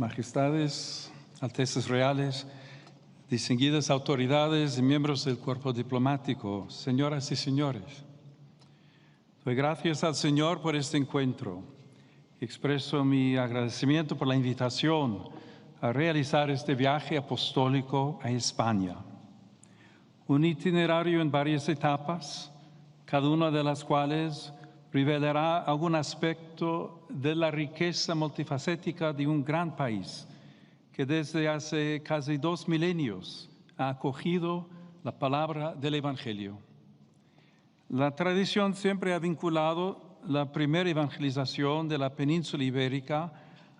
majestades, altezas reales, distinguidas autoridades y miembros del cuerpo diplomático, señoras y señores. Doy gracias al Señor por este encuentro. Expreso mi agradecimiento por la invitación a realizar este viaje apostólico a España. Un itinerario en varias etapas, cada una de las cuales revelará algún aspecto de la riqueza multifacética de un gran país que desde hace casi 2 milenios ha acogido la palabra del Evangelio. La tradición siempre ha vinculado la primera evangelización de la península ibérica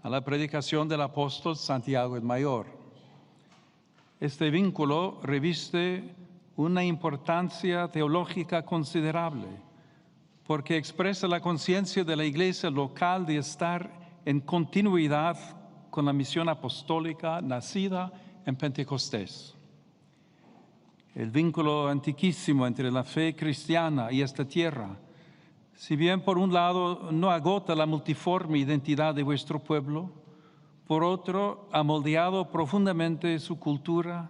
a la predicación del apóstol Santiago el Mayor. Este vínculo reviste una importancia teológica considerable, porque expresa la conciencia de la Iglesia local de estar en continuidad con la misión apostólica nacida en Pentecostés. El vínculo antiquísimo entre la fe cristiana y esta tierra, si bien por un lado no agota la multiforme identidad de vuestro pueblo, por otro ha moldeado profundamente su cultura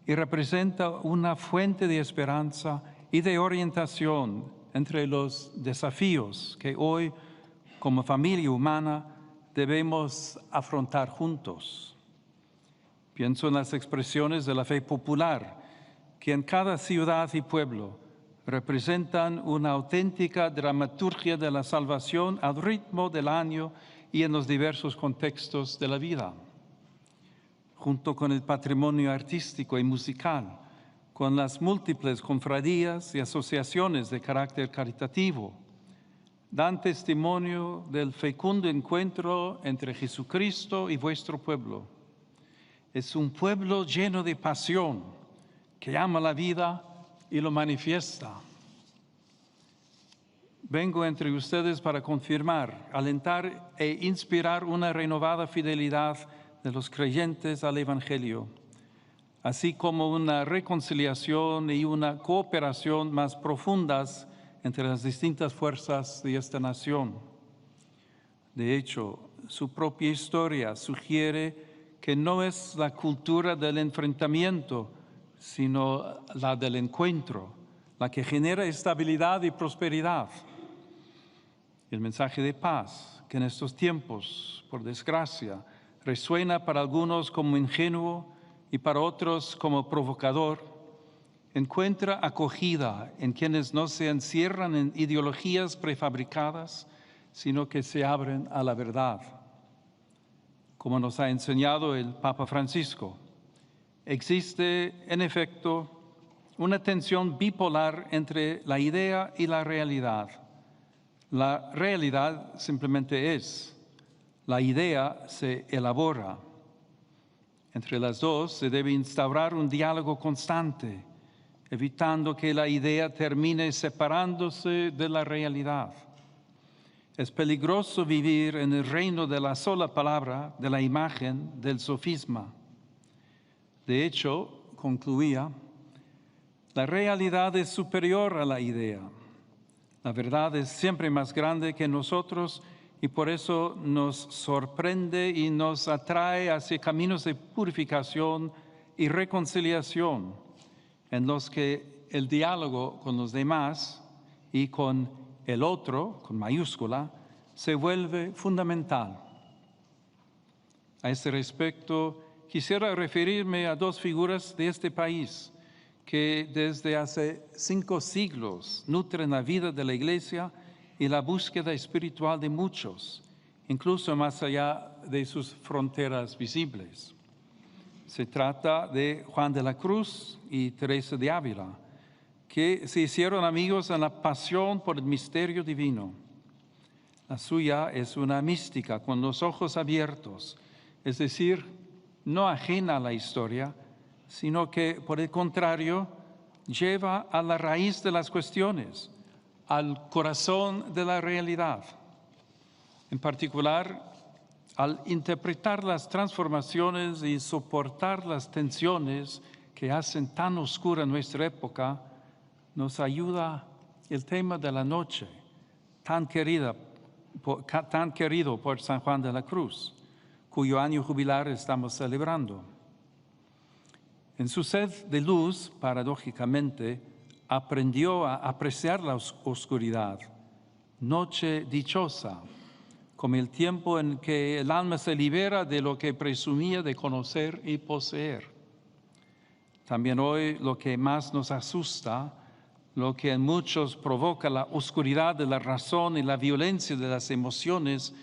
y representa una fuente de esperanza y de orientación entre los desafíos que hoy, como familia humana, debemos afrontar juntos. Pienso en las expresiones de la fe popular, que en cada ciudad y pueblo representan una auténtica dramaturgia de la salvación al ritmo del año y en los diversos contextos de la vida. Junto con el patrimonio artístico y musical, con las múltiples cofradías y asociaciones de carácter caritativo, dan testimonio del fecundo encuentro entre Jesucristo y vuestro pueblo. Es un pueblo lleno de pasión, que ama la vida y lo manifiesta. Vengo entre ustedes para confirmar, alentar e inspirar una renovada fidelidad de los creyentes al Evangelio, así como una reconciliación y una cooperación más profundas entre las distintas fuerzas de esta nación. De hecho, su propia historia sugiere que no es la cultura del enfrentamiento, sino la del encuentro, la que genera estabilidad y prosperidad. El mensaje de paz, que en estos tiempos, por desgracia, resuena para algunos como ingenuo y para otros como provocador, encuentra acogida en quienes no se encierran en ideologías prefabricadas, sino que se abren a la verdad. Como nos ha enseñado el Papa Francisco, existe, en efecto, una tensión bipolar entre la idea y la realidad. La realidad simplemente es, la idea se elabora. Entre las dos se debe instaurar un diálogo constante, evitando que la idea termine separándose de la realidad. Es peligroso vivir en el reino de la sola palabra, de la imagen, del sofisma. De hecho, concluía, la realidad es superior a la idea. La verdad es siempre más grande que nosotros y por eso nos sorprende y nos atrae hacia caminos de purificación y reconciliación, en los que el diálogo con los demás y con el otro, con mayúscula, se vuelve fundamental. A este respecto, quisiera referirme a 2 figuras de este país que desde hace 5 siglos nutren la vida de la Iglesia y la búsqueda espiritual de muchos, incluso más allá de sus fronteras visibles. Se trata de Juan de la Cruz y Teresa de Ávila, que se hicieron amigos en la pasión por el misterio divino. La suya es una mística con los ojos abiertos, es decir, no ajena a la historia, sino que, por el contrario, lleva a la raíz de las cuestiones, al corazón de la realidad. En particular, al interpretar las transformaciones y soportar las tensiones que hacen tan oscura nuestra época, nos ayuda el tema de la noche, tan querido por San Juan de la Cruz, cuyo año jubilar estamos celebrando. En su sed de luz, paradójicamente, aprendió a apreciar la oscuridad, noche dichosa, como el tiempo en que el alma se libera de lo que presumía de conocer y poseer. También hoy lo que más nos asusta, lo que en muchos provoca la oscuridad de la razón y la violencia de las emociones,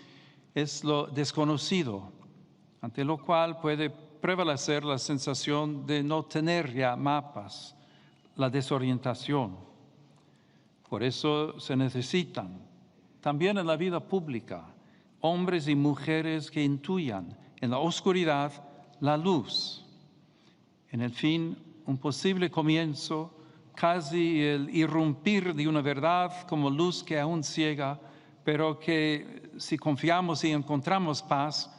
es lo desconocido, ante lo cual puede prevalecer la sensación de no tener ya mapas, la desorientación. Por eso se necesitan, también en la vida pública, hombres y mujeres que intuyan en la oscuridad la luz. En el fin, un posible comienzo, casi el irrumpir de una verdad como luz que aún ciega, pero que si confiamos y encontramos paz,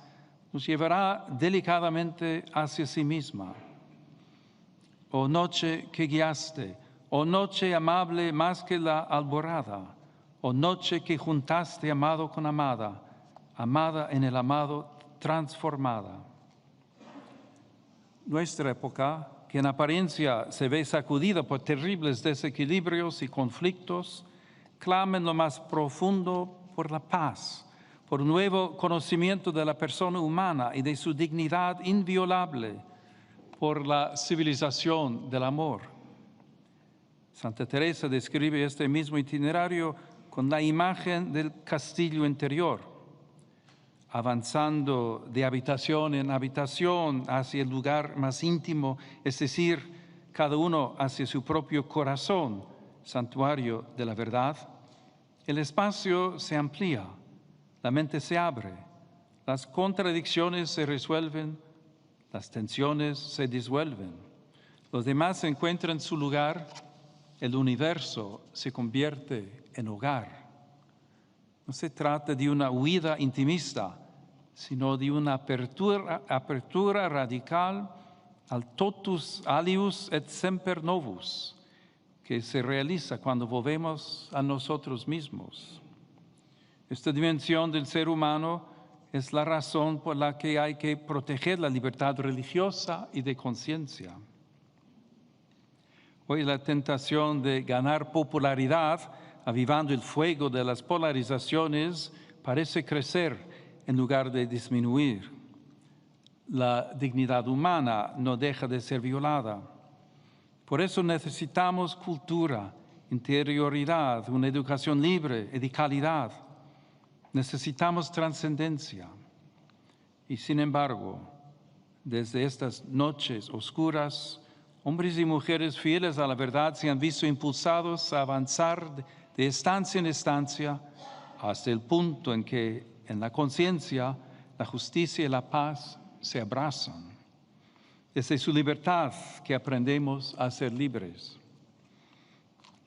nos llevará delicadamente hacia sí misma. Oh noche que guiaste, oh noche amable más que la alborada, oh noche que juntaste amado con amada, amada en el amado transformada. Nuestra época, que en apariencia se ve sacudida por terribles desequilibrios y conflictos, clama en lo más profundo por la paz, por un nuevo conocimiento de la persona humana y de su dignidad inviolable, por la civilización del amor. Santa Teresa describe este mismo itinerario con la imagen del castillo interior, avanzando de habitación en habitación hacia el lugar más íntimo, es decir, cada uno hacia su propio corazón, santuario de la verdad. El espacio se amplía, la mente se abre, las contradicciones se resuelven, las tensiones se disuelven. Los demás encuentran su lugar, el universo se convierte en hogar. No se trata de una huida intimista, sino de una apertura radical al totus alius et semper novus, que se realiza cuando volvemos a nosotros mismos. Esta dimensión del ser humano es la razón por la que hay que proteger la libertad religiosa y de conciencia. Hoy la tentación de ganar popularidad, avivando el fuego de las polarizaciones, parece crecer en lugar de disminuir. La dignidad humana no deja de ser violada. Por eso necesitamos cultura, interioridad, una educación libre y de calidad. Necesitamos trascendencia. Y sin embargo, desde estas noches oscuras, hombres y mujeres fieles a la verdad se han visto impulsados a avanzar de estancia en estancia hasta el punto en que en la conciencia la justicia y la paz se abrazan. Es de su libertad que aprendemos a ser libres.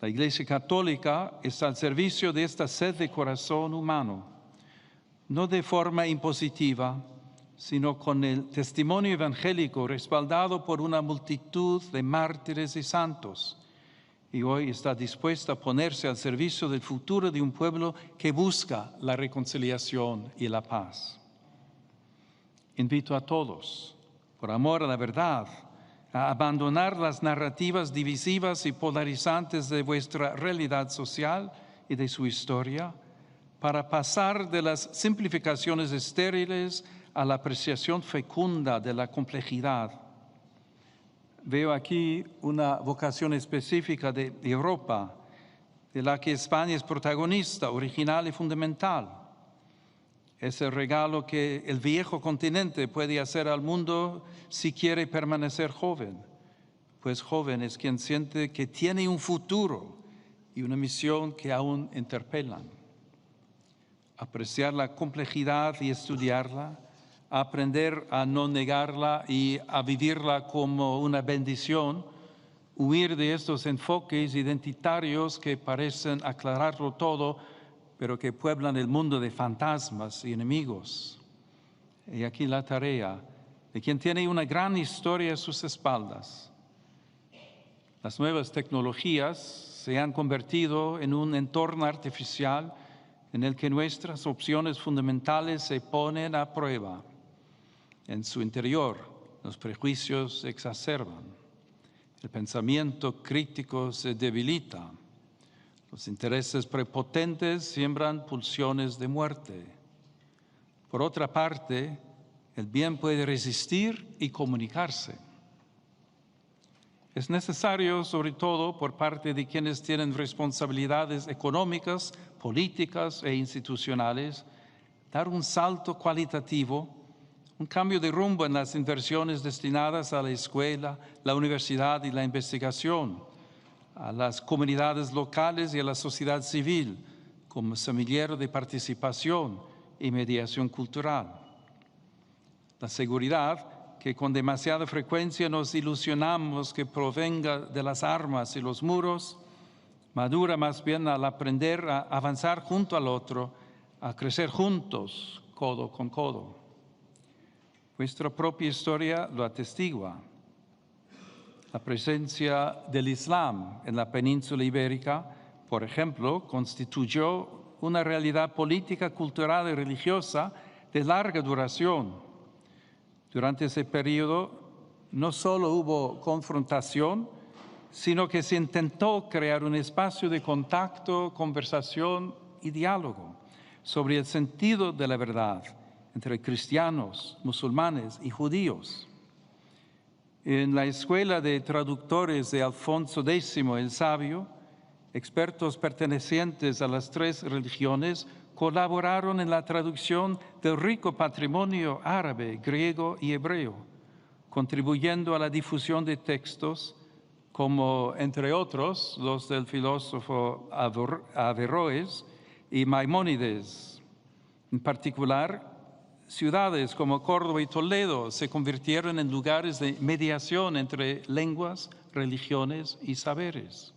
La Iglesia Católica está al servicio de esta sed de corazón humano, no de forma impositiva, sino con el testimonio evangélico respaldado por una multitud de mártires y santos. Y hoy está dispuesta a ponerse al servicio del futuro de un pueblo que busca la reconciliación y la paz. Invito a todos, por amor a la verdad, a abandonar las narrativas divisivas y polarizantes de vuestra realidad social y de su historia, para pasar de las simplificaciones estériles a la apreciación fecunda de la complejidad. Veo aquí una vocación específica de Europa, de la que España es protagonista, original y fundamental. Es el regalo que el viejo continente puede hacer al mundo si quiere permanecer joven, pues joven es quien siente que tiene un futuro y una misión que aún interpelan. Apreciar la complejidad y estudiarla, aprender a no negarla y a vivirla como una bendición, huir de estos enfoques identitarios que parecen aclararlo todo, pero que pueblan el mundo de fantasmas y enemigos. Y aquí la tarea de quien tiene una gran historia a sus espaldas. Las nuevas tecnologías se han convertido en un entorno artificial en el que nuestras opciones fundamentales se ponen a prueba. En su interior, los prejuicios se exacerban, el pensamiento crítico se debilita, los intereses prepotentes siembran pulsiones de muerte. Por otra parte, el bien puede resistir y comunicarse. Es necesario, sobre todo por parte de quienes tienen responsabilidades económicas, políticas e institucionales, dar un salto cualitativo, un cambio de rumbo en las inversiones destinadas a la escuela, la universidad y la investigación, a las comunidades locales y a la sociedad civil como semillero de participación y mediación cultural. La seguridad, que con demasiada frecuencia nos ilusionamos que provenga de las armas y los muros, madura más bien al aprender a avanzar junto al otro, a crecer juntos, codo con codo. Nuestra propia historia lo atestigua. La presencia del Islam en la península ibérica, por ejemplo, constituyó una realidad política, cultural y religiosa de larga duración. Durante ese periodo no solo hubo confrontación, sino que se intentó crear un espacio de contacto, conversación y diálogo sobre el sentido de la verdad entre cristianos, musulmanes y judíos. En la Escuela de Traductores de Alfonso X el Sabio, expertos pertenecientes a las tres religiones colaboraron en la traducción del rico patrimonio árabe, griego y hebreo, contribuyendo a la difusión de textos como, entre otros, los del filósofo Averroes y Maimónides. En particular, ciudades como Córdoba y Toledo se convirtieron en lugares de mediación entre lenguas, religiones y saberes.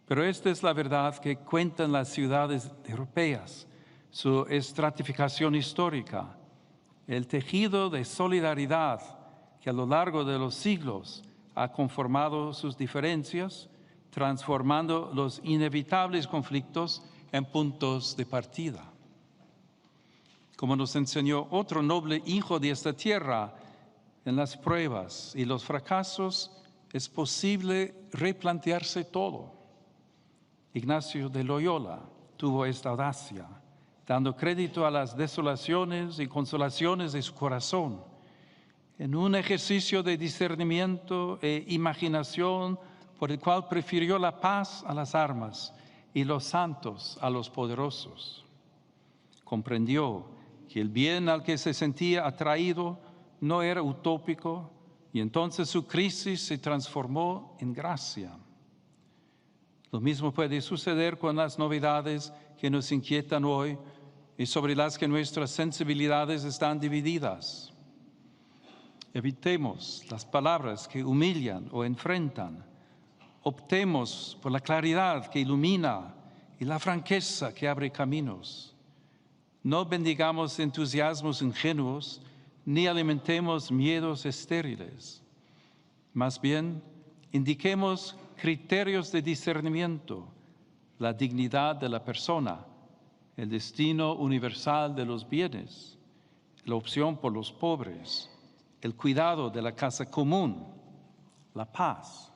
Pero esta es la verdad que cuentan las ciudades europeas, su estratificación histórica, el tejido de solidaridad que a lo largo de los siglos ha conformado sus diferencias, transformando los inevitables conflictos en puntos de partida. Como nos enseñó otro noble hijo de esta tierra, en las pruebas y los fracasos es posible replantearse todo. Ignacio de Loyola tuvo esta audacia, dando crédito a las desolaciones y consolaciones de su corazón, en un ejercicio de discernimiento e imaginación por el cual prefirió la paz a las armas y los santos a los poderosos. Comprendió que el bien al que se sentía atraído no era utópico y entonces su crisis se transformó en gracia. Lo mismo puede suceder con las novedades que nos inquietan hoy y sobre las que nuestras sensibilidades están divididas. Evitemos las palabras que humillan o enfrentan. Optemos por la claridad que ilumina y la franqueza que abre caminos. No bendigamos entusiasmos ingenuos ni alimentemos miedos estériles. Más bien, indiquemos criterios de discernimiento, la dignidad de la persona, el destino universal de los bienes, la opción por los pobres, el cuidado de la casa común, la paz.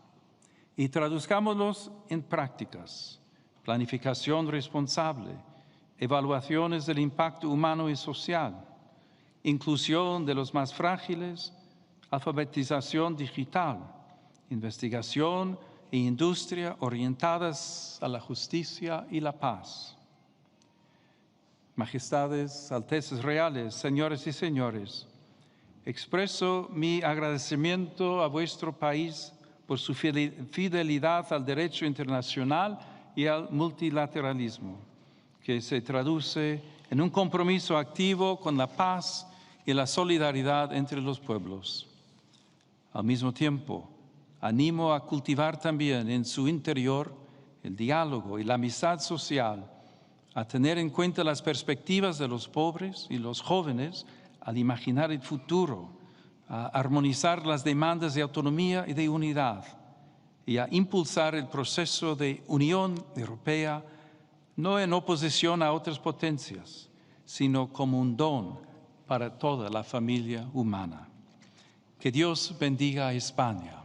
Y traduzcámoslos en prácticas, planificación responsable, evaluaciones del impacto humano y social, inclusión de los más frágiles, alfabetización digital, investigación e industria orientadas a la justicia y la paz. Majestades, altezas reales, señores y señores, expreso mi agradecimiento a vuestro país por su fidelidad al derecho internacional y al multilateralismo, que se traduce en un compromiso activo con la paz y la solidaridad entre los pueblos. Al mismo tiempo, animo a cultivar también en su interior el diálogo y la amistad social, a tener en cuenta las perspectivas de los pobres y los jóvenes al imaginar el futuro, a armonizar las demandas de autonomía y de unidad y a impulsar el proceso de unión europea no en oposición a otras potencias, sino como un don para toda la familia humana. Que Dios bendiga a España,